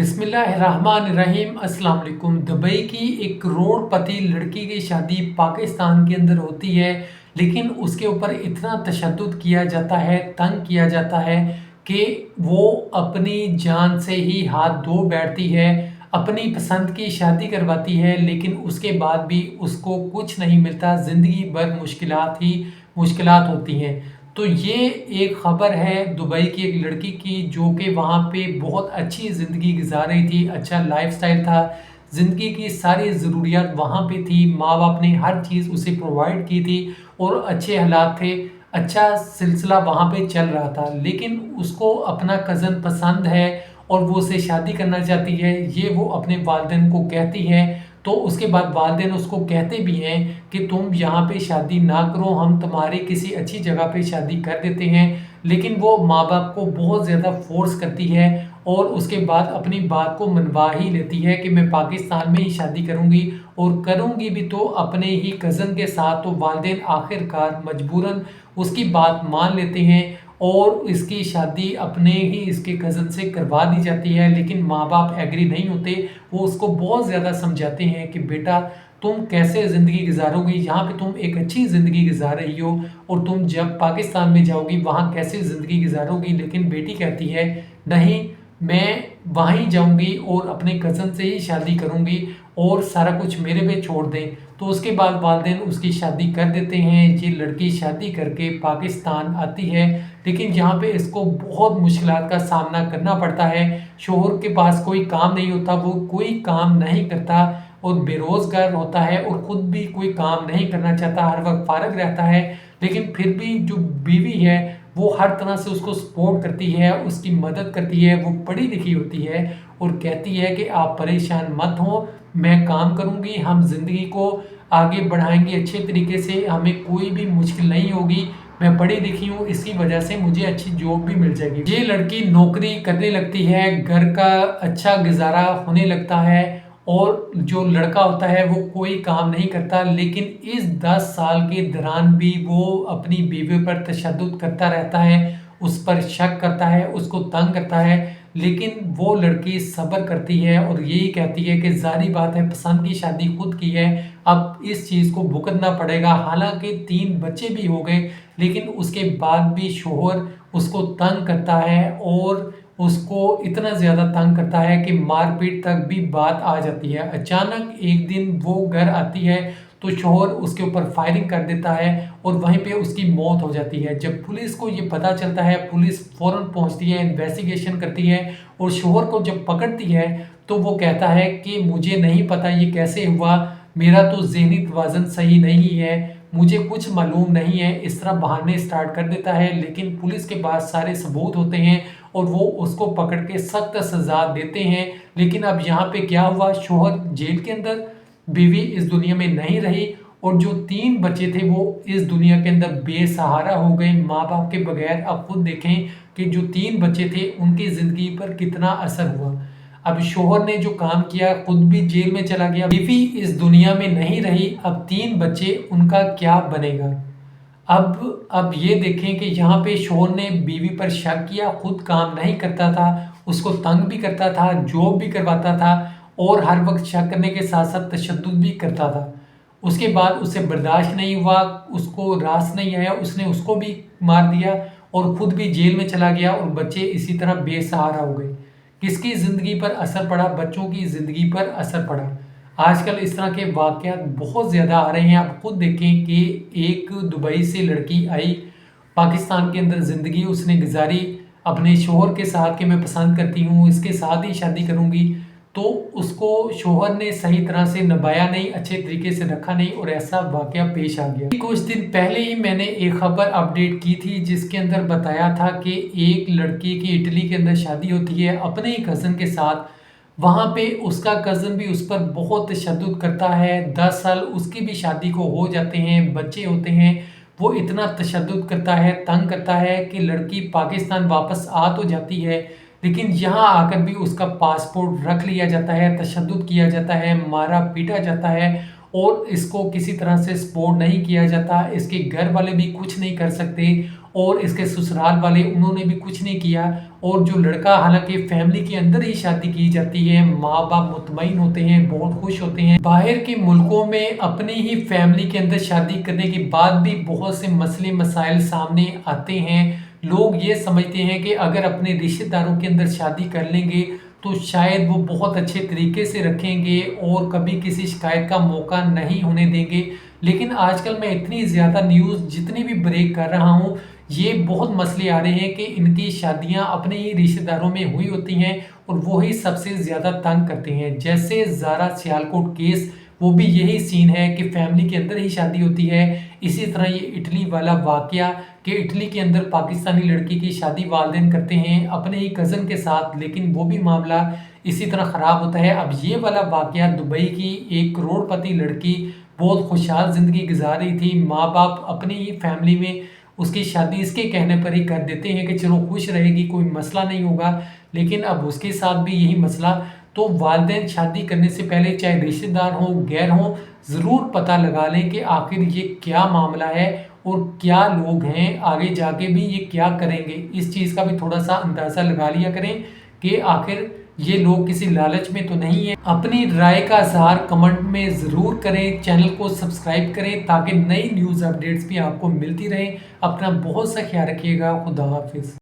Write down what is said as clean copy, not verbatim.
बिस्मिल्लाहिर्रहमानिर्रहीम। अस्सलाम वालेकुम। दुबई की एक करोड़पति लड़की की शादी पाकिस्तान के अंदर होती है, लेकिन उसके ऊपर इतना तशद्दुद किया जाता है, तंग किया जाता है कि वो अपनी जान से ही हाथ धो बैठती है। अपनी पसंद की शादी करवाती है, लेकिन उसके बाद भी उसको कुछ नहीं मिलता, ज़िंदगी भर मुश्किलात ही मुश्किलात होती हैं। तो ये एक ख़बर है दुबई की एक लड़की की, जो कि वहाँ पे बहुत अच्छी ज़िंदगी गुजार रही थी, अच्छा लाइफस्टाइल था, ज़िंदगी की सारी ज़रूरियात वहाँ पे थी, माँ बाप ने हर चीज़ उसे प्रोवाइड की थी और अच्छे हालात थे, अच्छा सिलसिला वहाँ पे चल रहा था। लेकिन उसको अपना कज़न पसंद है और वो उससे शादी करना चाहती है, ये वो अपने वालिदैन को कहती है। तो उसके बाद वालिदैन उसको कहते भी हैं कि तुम यहाँ पे शादी ना करो, हम तुम्हारी किसी अच्छी जगह पे शादी कर देते हैं। लेकिन वो माँ बाप को बहुत ज़्यादा फोर्स करती है और उसके बाद अपनी बात को मनवा ही लेती है कि मैं पाकिस्तान में ही शादी करूँगी और करूँगी भी तो अपने ही कज़न के साथ। तो वालिदैन आखिरकार मजबूरन उसकी बात मान लेते हैं और इसकी शादी अपने ही इसके कज़न से करवा दी जाती है। लेकिन माँ बाप एग्री नहीं होते, वो उसको बहुत ज़्यादा समझाते हैं कि बेटा तुम कैसे ज़िंदगी गुजारोगी, यहाँ पे तुम एक अच्छी ज़िंदगी गुजार रही हो और तुम जब पाकिस्तान में जाओगी वहाँ कैसे ज़िंदगी गुजारोगी। लेकिन बेटी कहती है नहीं, मैं वहीं जाऊंगी और अपने कज़न से ही शादी करूंगी और सारा कुछ मेरे पे छोड़ दें। तो उसके बाद वालिदैन उसकी शादी कर देते हैं। ये लड़की शादी करके पाकिस्तान आती है, लेकिन यहाँ पे इसको बहुत मुश्किलात का सामना करना पड़ता है। शोहर के पास कोई काम नहीं होता, वो कोई काम नहीं करता और बेरोज़गार होता है और ख़ुद भी कोई काम नहीं करना चाहता, हर वक्त फारग रहता है। लेकिन फिर भी जो बीवी है वो हर तरह से उसको सपोर्ट करती है, उसकी मदद करती है, वो पढ़ी लिखी होती है और कहती है कि आप परेशान मत हो, मैं काम करूँगी, हम ज़िंदगी को आगे बढ़ाएंगे अच्छे तरीके से, हमें कोई भी मुश्किल नहीं होगी, मैं पढ़ी लिखी हूँ, इसी वजह से मुझे अच्छी जॉब भी मिल जाएगी। ये लड़की नौकरी करने लगती है, घर का अच्छा गुजारा होने लगता है और जो लड़का होता है वो कोई काम नहीं करता। लेकिन इस 10 साल के दौरान भी वो अपनी बीवी पर तशद्दुद करता रहता है, उस पर शक करता है, उसको तंग करता है। लेकिन वो लड़की सब्र करती है और यही कहती है कि ज़ाहिर बात है, पसंद की शादी खुद की है, अब इस चीज़ को भुगतना पड़ेगा। हालांकि 3 बच्चे भी हो गए, लेकिन उसके बाद भी शोहर उसको तंग करता है और उसको इतना ज़्यादा तंग करता है कि मारपीट तक भी बात आ जाती है। अचानक एक दिन वो घर आती है तो शोहर उसके ऊपर फायरिंग कर देता है और वहीं पे उसकी मौत हो जाती है। जब पुलिस को ये पता चलता है, पुलिस फ़ौरन पहुंचती है, इन्वेस्टिगेशन करती है और शोहर को जब पकड़ती है तो वो कहता है कि मुझे नहीं पता ये कैसे हुआ, मेरा तो ज़हनी तवाज़ुन सही नहीं है, मुझे कुछ मालूम नहीं है, इस तरह बहाने स्टार्ट कर देता है। लेकिन पुलिस के पास सारे सबूत होते हैं और वो उसको पकड़ के सख्त सज़ा देते हैं। लेकिन अब यहाँ पे क्या हुआ, शोहर जेल के अंदर, बीवी इस दुनिया में नहीं रही और जो 3 बच्चे थे वो इस दुनिया के अंदर बेसहारा हो गए माँ बाप के बगैर। अब खुद देखें कि जो 3 बच्चे थे उनकी ज़िंदगी पर कितना असर हुआ। अब शोहर ने जो काम किया, खुद भी जेल में चला गया, बीवी इस दुनिया में नहीं रही, अब 3 बच्चे, उनका क्या बनेगा। अब ये देखें कि यहाँ पे शोहर ने बीवी पर शक किया, खुद काम नहीं करता था, उसको तंग भी करता था, जॉब भी करवाता था और हर वक्त शक करने के साथ साथ तशद्दुद भी करता था। उसके बाद उसे बर्दाश्त नहीं हुआ, उसको रास नहीं आया, उसने उसको भी मार दिया और खुद भी जेल में चला गया और बच्चे इसी तरह बेसहारा हो गए। किसकी ज़िंदगी पर असर पड़ा? बच्चों की ज़िंदगी पर असर पड़ा। आजकल इस तरह के वाक़यात बहुत ज़्यादा आ रहे हैं। आप खुद देखें कि एक दुबई से लड़की आई, पाकिस्तान के अंदर ज़िंदगी उसने गुजारी अपने शोहर के साथ कि मैं पसंद करती हूँ, इसके साथ ही शादी करूँगी। तो उसको शोहर ने सही तरह से निभाया नहीं, अच्छे तरीके से रखा नहीं और ऐसा वाक़या पेश आ गया। कुछ दिन पहले ही मैंने एक ख़बर अपडेट की थी जिसके अंदर बताया था कि एक लड़की की इटली के अंदर शादी होती है अपने ही कज़न के साथ। वहाँ पे उसका कज़न भी उस पर बहुत तशद्दुद करता है, 10 साल उसकी भी शादी को हो जाते हैं, बच्चे होते हैं, वो इतना तशद्दुद करता है, तंग करता है कि लड़की पाकिस्तान वापस आ तो जाती है, लेकिन यहाँ आकर भी उसका पासपोर्ट रख लिया जाता है, तशद्दुद किया जाता है, मारा पीटा जाता है और इसको किसी तरह से सपोर्ट नहीं किया जाता। इसके घर वाले भी कुछ नहीं कर सकते और इसके ससुराल वाले उन्होंने भी कुछ नहीं किया। और जो लड़का, हालांकि फैमिली के अंदर ही शादी की जाती है, माँ बाप मुतमईन होते हैं, बहुत खुश होते हैं। बाहर के मुल्कों में अपनी ही फैमिली के अंदर शादी करने के बाद भी बहुत से मसले मसाइल सामने आते हैं। लोग ये समझते हैं कि अगर अपने रिश्तेदारों के अंदर शादी कर लेंगे तो शायद वो बहुत अच्छे तरीके से रखेंगे और कभी किसी शिकायत का मौका नहीं होने देंगे। लेकिन आजकल मैं इतनी ज़्यादा न्यूज़ जितनी भी ब्रेक कर रहा हूँ, ये बहुत मसले आ रहे हैं कि इनकी शादियाँ अपने ही रिश्तेदारों में हुई होती हैं और वो ही सबसे ज़्यादा तंग करते हैं। जैसे ज़ारा सियालकोट केस, वो भी यही सीन है कि फैमिली के अंदर ही शादी होती है। इसी तरह ये इटली वाला वाकया कि इटली के अंदर पाकिस्तानी लड़की की शादी वालिदैन करते हैं अपने ही कज़न के साथ, लेकिन वो भी मामला इसी तरह ख़राब होता है। अब ये वाला वाकया दुबई की एक करोड़पति लड़की बहुत खुशहाल ज़िंदगी गुजार रही थी, माँ बाप अपनी ही फैमिली में उसकी शादी इसके कहने पर ही कर देते हैं कि चलो खुश रहेगी, कोई मसला नहीं होगा। लेकिन अब उसके साथ भी यही मसला। तो वालिदैन शादी करने से पहले चाहे रिश्तेदार हों गैर हों, ज़रूर पता लगा लें कि आखिर ये क्या मामला है और क्या लोग हैं, आगे जाके भी ये क्या करेंगे। इस चीज़ का भी थोड़ा सा अंदाज़ा लगा लिया करें कि आखिर ये लोग किसी लालच में तो नहीं है। अपनी राय का इज़हार कमेंट में ज़रूर करें, चैनल को सब्सक्राइब करें ताकि नई न्यूज़ अपडेट्स भी आपको मिलती रहें। अपना बहुत सा ख्याल रखिएगा। खुदा हाफिज़।